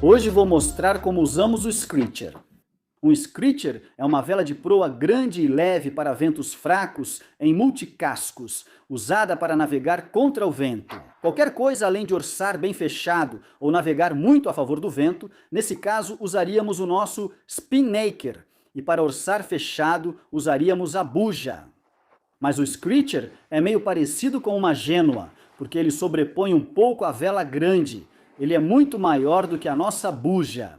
Hoje vou mostrar como usamos o Screecher. Um Screecher é uma vela de proa grande e leve para ventos fracos em multicascos, usada para navegar contra o vento. Qualquer coisa além de orçar bem fechado ou navegar muito a favor do vento, nesse caso usaríamos o nosso Spinnaker, e para orçar fechado usaríamos a buja. Mas o Screecher é meio parecido com uma Gênua, porque ele sobrepõe um pouco a vela grande. Ele é muito maior do que a nossa buja.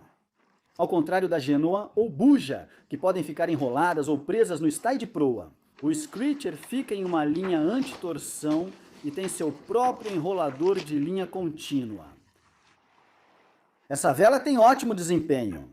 Ao contrário da Gênua ou buja, que podem ficar enroladas ou presas no estay de proa. O Screecher fica em uma linha anti-torção e tem seu próprio enrolador de linha contínua. Essa vela tem ótimo desempenho.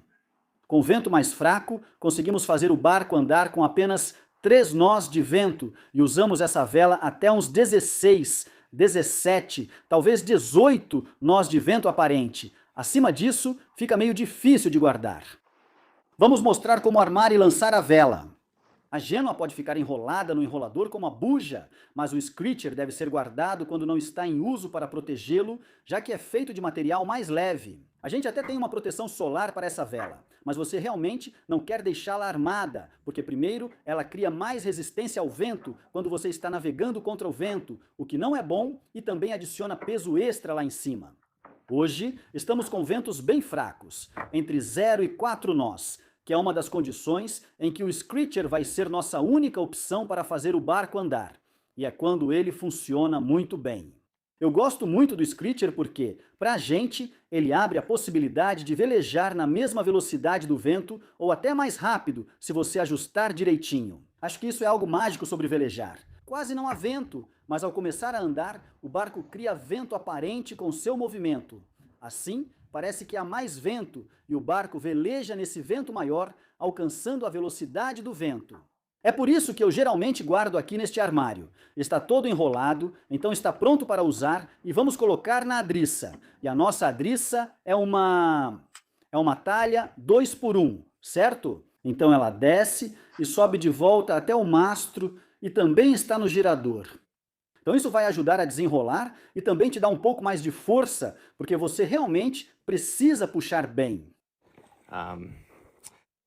Com vento mais fraco, conseguimos fazer o barco andar com apenas 3 nós de vento e usamos essa vela até uns 16, 17, talvez 18 nós de vento aparente. Acima disso, fica meio difícil de guardar. Vamos mostrar como armar e lançar a vela. A Gênua pode ficar enrolada no enrolador como a buja, mas o Screecher deve ser guardado quando não está em uso para protegê-lo, já que é feito de material mais leve. A gente até tem uma proteção solar para essa vela, mas você realmente não quer deixá-la armada, porque primeiro ela cria mais resistência ao vento quando você está navegando contra o vento, o que não é bom e também adiciona peso extra lá em cima. Hoje estamos com ventos bem fracos, entre 0 e 4 nós, que é uma das condições em que o Screecher vai ser nossa única opção para fazer o barco andar, e é quando ele funciona muito bem. Eu gosto muito do Screecher porque, para a gente, ele abre a possibilidade de velejar na mesma velocidade do vento ou até mais rápido, se você ajustar direitinho. Acho que isso é algo mágico sobre velejar. Quase não há vento, mas ao começar a andar, o barco cria vento aparente com seu movimento. Assim, parece que há mais vento e o barco veleja nesse vento maior, alcançando a velocidade do vento. É por isso que eu geralmente guardo aqui neste armário. Está todo enrolado, então está pronto para usar e vamos colocar na adriça. E a nossa adriça é uma talha 2x1, certo? Então ela desce e sobe de volta até o mastro e também está no girador. Então isso vai ajudar a desenrolar e também te dá um pouco mais de força, porque você realmente precisa puxar bem.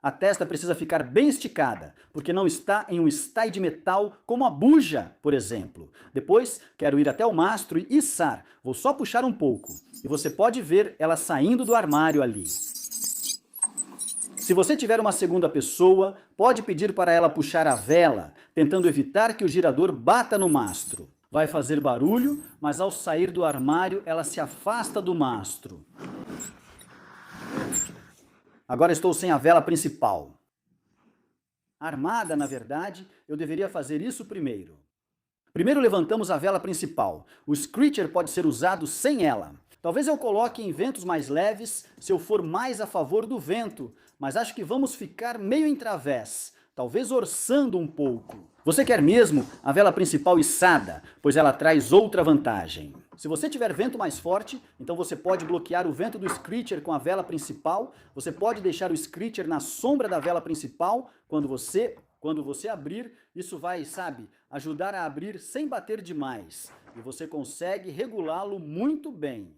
A testa precisa ficar bem esticada, porque não está em um estay de metal como a buja, por exemplo. Depois, quero ir até o mastro e içar. Vou só puxar um pouco. E você pode ver ela saindo do armário ali. Se você tiver uma segunda pessoa, pode pedir para ela puxar a vela, tentando evitar que o girador bata no mastro. Vai fazer barulho, mas ao sair do armário, ela se afasta do mastro. Agora estou sem a vela principal. Armada, na verdade, eu deveria fazer isso primeiro. Primeiro levantamos a vela principal. O Screecher pode ser usado sem ela. Talvez eu coloque em ventos mais leves, se eu for mais a favor do vento, mas acho que vamos ficar meio em través, talvez orçando um pouco. Você quer mesmo a vela principal içada, pois ela traz outra vantagem. Se você tiver vento mais forte, então você pode bloquear o vento do Screecher com a vela principal, você pode deixar o Screecher na sombra da vela principal, quando você abrir, isso vai, ajudar a abrir sem bater demais, e você consegue regulá-lo muito bem.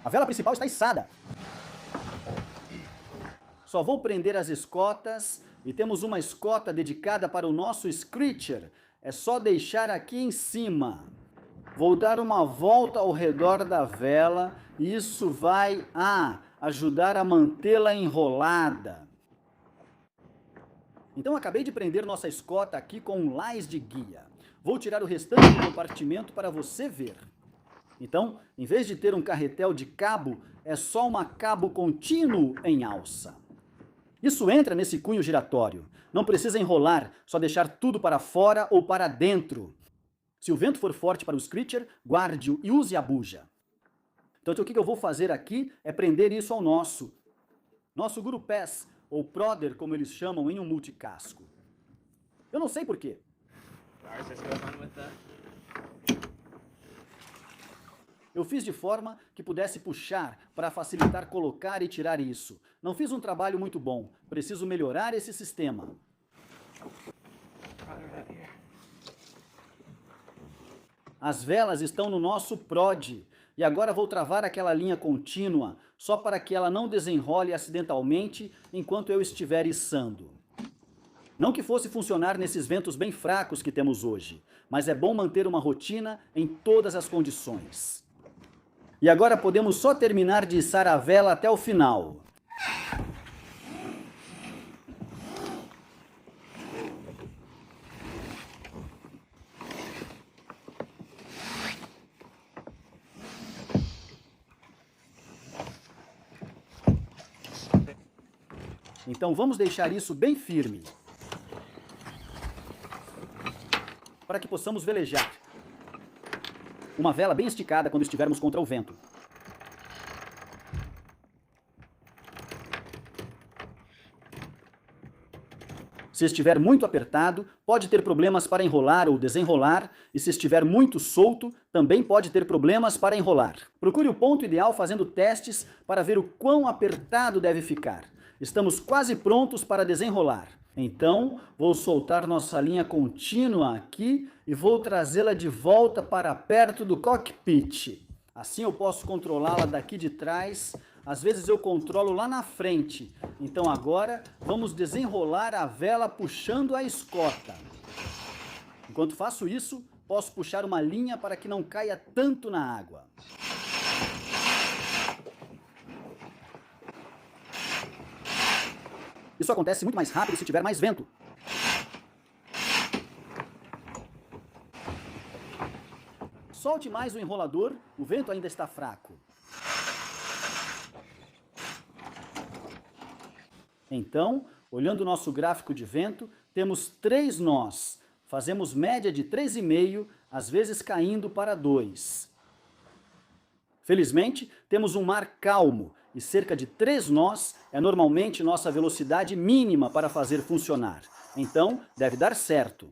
A vela principal está içada. Só vou prender as escotas e temos uma escota dedicada para o nosso Screecher. É só deixar aqui em cima. Vou dar uma volta ao redor da vela e isso vai ajudar a mantê-la enrolada. Então acabei de prender nossa escota aqui com um lás de guia. Vou tirar o restante do compartimento para você ver. Então, em vez de ter um carretel de cabo, é só uma cabo contínuo em alça. Isso entra nesse cunho giratório. Não precisa enrolar, só deixar tudo para fora ou para dentro. Se o vento for forte para o Screecher, guarde-o e use a buja. Então o que eu vou fazer aqui é prender isso ao nosso Guru-Pass, ou Prodder, como eles chamam em um multicasco. Eu não sei porquê. Eu fiz de forma que pudesse puxar para facilitar colocar e tirar isso. Não fiz um trabalho muito bom. Preciso melhorar esse sistema. As velas estão no nosso prod. E agora vou travar aquela linha contínua, só para que ela não desenrole acidentalmente enquanto eu estiver içando. Não que fosse funcionar nesses ventos bem fracos que temos hoje, mas é bom manter uma rotina em todas as condições. E agora podemos só terminar de içar a vela até o final. Então vamos deixar isso bem firme, para que possamos velejar. Uma vela bem esticada quando estivermos contra o vento. Se estiver muito apertado, pode ter problemas para enrolar ou desenrolar, e se estiver muito solto, também pode ter problemas para enrolar. Procure o ponto ideal fazendo testes para ver o quão apertado deve ficar. Estamos quase prontos para desenrolar. Então, vou soltar nossa linha contínua aqui e vou trazê-la de volta para perto do cockpit. Assim eu posso controlá-la daqui de trás. Às vezes eu controlo lá na frente. Então agora vamos desenrolar a vela puxando a escota. Enquanto faço isso, posso puxar uma linha para que não caia tanto na água. Isso acontece muito mais rápido se tiver mais vento. Solte mais o enrolador, o vento ainda está fraco. Então, olhando o nosso gráfico de vento, temos 3 nós. Fazemos média de 3,5, às vezes caindo para 2. Felizmente, temos um mar calmo e cerca de 3 nós é normalmente nossa velocidade mínima para fazer funcionar. Então, deve dar certo.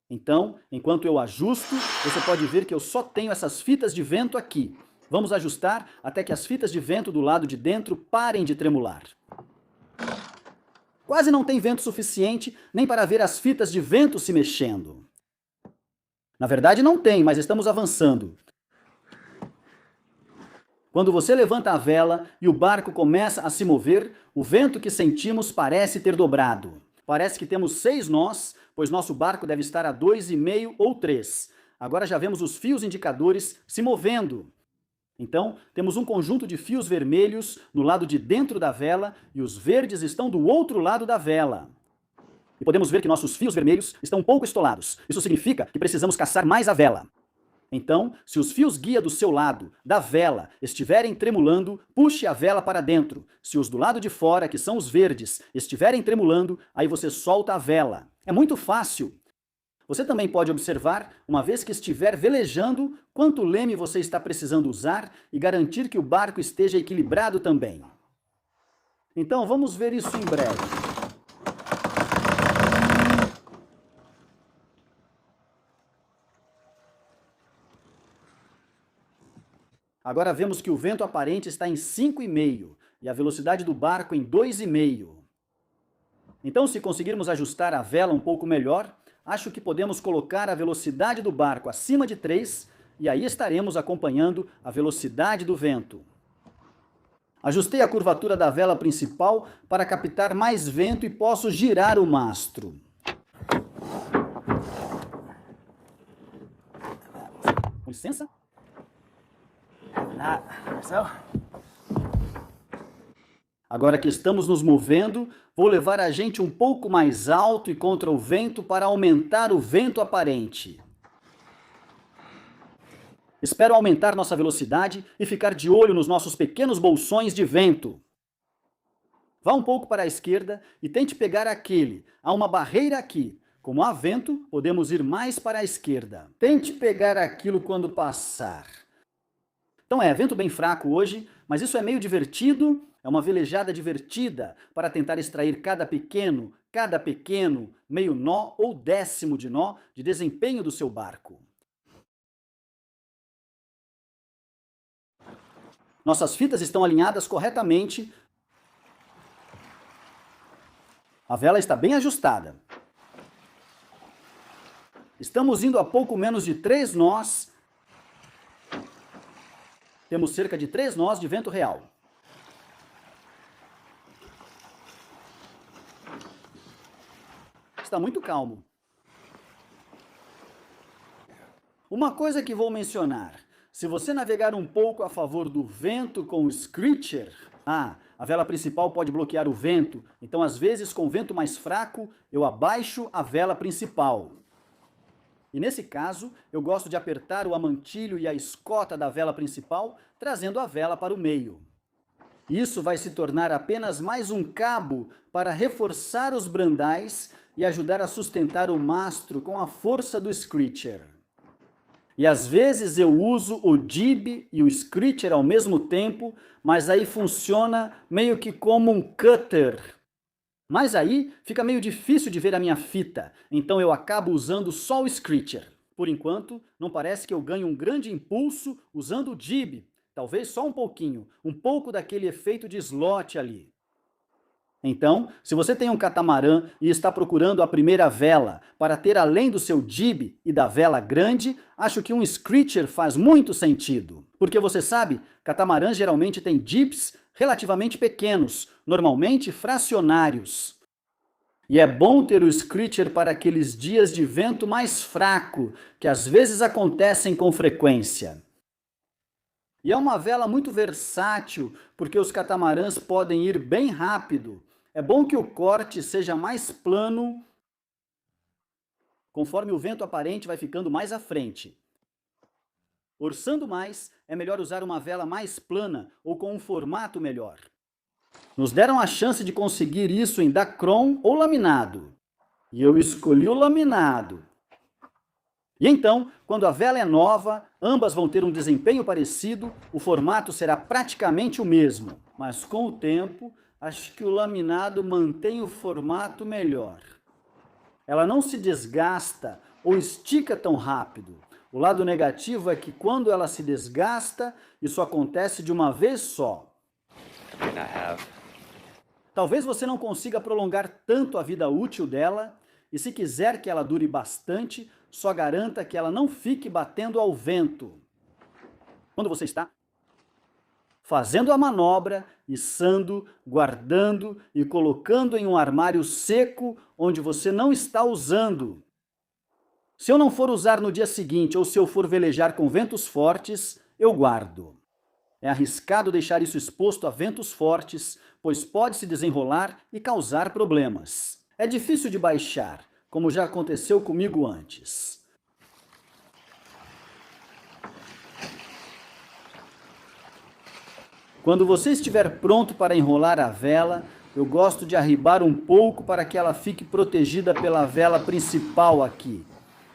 Então, enquanto eu ajusto, você pode ver que eu só tenho essas fitas de vento aqui. Vamos ajustar até que as fitas de vento do lado de dentro parem de tremular. Quase não tem vento suficiente nem para ver as fitas de vento se mexendo. Na verdade não tem, mas estamos avançando. Quando você levanta a vela e o barco começa a se mover, o vento que sentimos parece ter dobrado. Parece que temos 6 nós, pois nosso barco deve estar a 2,5 ou 3. Agora já vemos os fios indicadores se movendo. Então, temos um conjunto de fios vermelhos no lado de dentro da vela e os verdes estão do outro lado da vela. E podemos ver que nossos fios vermelhos estão um pouco estolados. Isso significa que precisamos caçar mais a vela. Então, se os fios guia do seu lado, da vela, estiverem tremulando, puxe a vela para dentro. Se os do lado de fora, que são os verdes, estiverem tremulando, aí você solta a vela. É muito fácil. Você também pode observar, uma vez que estiver velejando, quanto leme você está precisando usar e garantir que o barco esteja equilibrado também. Então, vamos ver isso em breve. Agora vemos que o vento aparente está em 5,5 e a velocidade do barco em 2,5. Então, se conseguirmos ajustar a vela um pouco melhor, acho que podemos colocar a velocidade do barco acima de 3 e aí estaremos acompanhando a velocidade do vento. Ajustei a curvatura da vela principal para captar mais vento e posso girar o mastro. Com licença. Agora que estamos nos movendo, vou levar a gente um pouco mais alto e contra o vento para aumentar o vento aparente. Espero aumentar nossa velocidade e ficar de olho nos nossos pequenos bolsões de vento. Vá um pouco para a esquerda e tente pegar aquele. Há uma barreira aqui. Como há vento, podemos ir mais para a esquerda. Tente pegar aquilo quando passar. Então vento bem fraco hoje, mas isso é meio divertido. É uma velejada divertida para tentar extrair cada pequeno, meio nó ou décimo de nó de desempenho do seu barco. Nossas fitas estão alinhadas corretamente. A vela está bem ajustada. Estamos indo a pouco menos de 3 nós. temos cerca de 3 nós de vento real. Está muito calmo. Uma coisa que vou mencionar, se você navegar um pouco a favor do vento com o Screecher, a vela principal pode bloquear o vento, então às vezes com vento mais fraco, eu abaixo a vela principal. E nesse caso, eu gosto de apertar o amantilho e a escota da vela principal, trazendo a vela para o meio. Isso vai se tornar apenas mais um cabo para reforçar os brandais e ajudar a sustentar o mastro com a força do Screecher. E às vezes eu uso o jib e o Screecher ao mesmo tempo, mas aí funciona meio que como um cutter. Mas aí fica meio difícil de ver a minha fita, então eu acabo usando só o Screecher. Por enquanto, não parece que eu ganho um grande impulso usando o jib, talvez só um pouco daquele efeito de slot ali. Então, se você tem um catamarã e está procurando a primeira vela para ter além do seu jib e da vela grande, acho que um Screecher faz muito sentido. Porque você sabe, catamarãs geralmente têm jibs relativamente pequenos, normalmente fracionários. E é bom ter o Screecher para aqueles dias de vento mais fraco, que às vezes acontecem com frequência. E é uma vela muito versátil, porque os catamarãs podem ir bem rápido. É bom que o corte seja mais plano, conforme o vento aparente vai ficando mais à frente. Orçando mais, é melhor usar uma vela mais plana ou com um formato melhor. Nos deram a chance de conseguir isso em Dacron ou laminado. E eu escolhi o laminado. E então, quando a vela é nova, ambas vão ter um desempenho parecido, o formato será praticamente o mesmo. Mas com o tempo, acho que o laminado mantém o formato melhor. Ela não se desgasta ou estica tão rápido. O lado negativo é que quando ela se desgasta, isso acontece de uma vez só. Talvez você não consiga prolongar tanto a vida útil dela, e se quiser que ela dure bastante, só garanta que ela não fique batendo ao vento. Quando você está fazendo a manobra, içando, guardando e colocando em um armário seco onde você não está usando. Se eu não for usar no dia seguinte ou se eu for velejar com ventos fortes, eu guardo. É arriscado deixar isso exposto a ventos fortes, pois pode se desenrolar e causar problemas. É difícil de baixar, como já aconteceu comigo antes. Quando você estiver pronto para enrolar a vela, eu gosto de arribar um pouco para que ela fique protegida pela vela principal aqui.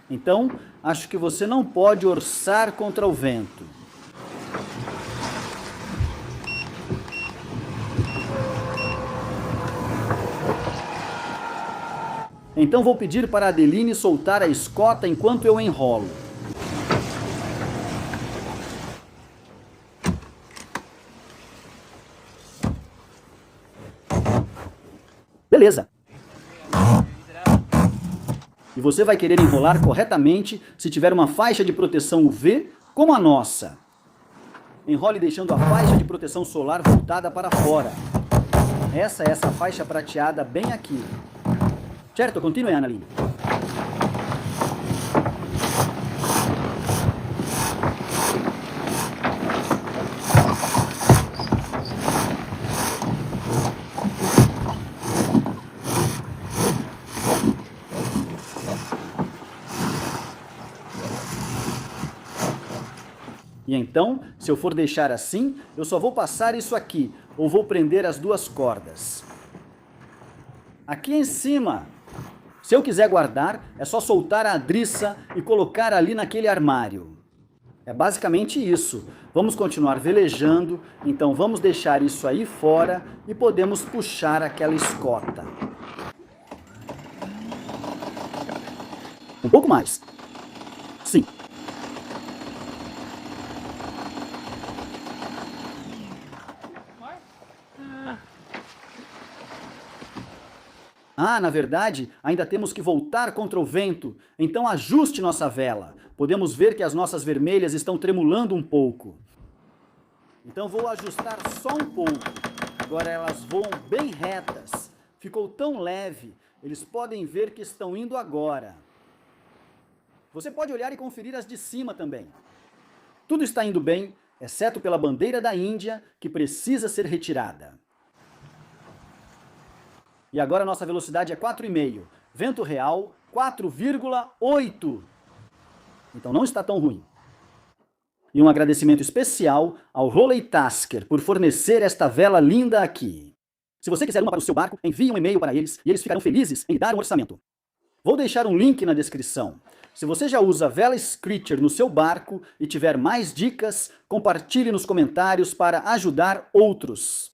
Então, acho que você não pode orçar contra o vento. Então vou pedir para a Adeline soltar a escota enquanto eu enrolo. Beleza. E você vai querer enrolar corretamente se tiver uma faixa de proteção UV como a nossa. Enrole deixando a faixa de proteção solar voltada para fora. Essa é essa faixa prateada bem aqui. Certo? Continue, Annalyn. E então, se eu for deixar assim, eu só vou passar isso aqui, ou vou prender as duas cordas. Aqui em cima. Se eu quiser guardar, é só soltar a adriça e colocar ali naquele armário. É basicamente isso. Vamos continuar velejando, então vamos deixar isso aí fora e podemos puxar aquela escota. Um pouco mais. Sim. Na verdade, ainda temos que voltar contra o vento, então ajuste nossa vela. Podemos ver que as nossas vermelhas estão tremulando um pouco. Então vou ajustar só um pouco. Agora elas voam bem retas. Ficou tão leve, eles podem ver que estão indo agora. Você pode olhar e conferir as de cima também. Tudo está indo bem, exceto pela bandeira da Índia, que precisa ser retirada. E agora nossa velocidade é 4,5. Vento real, 4,8. Então não está tão ruim. E um agradecimento especial ao Roley Tasker por fornecer esta vela linda aqui. Se você quiser uma para o seu barco, envie um e-mail para eles e eles ficarão felizes em lhe dar um orçamento. Vou deixar um link na descrição. Se você já usa vela Screecher no seu barco e tiver mais dicas, compartilhe nos comentários para ajudar outros.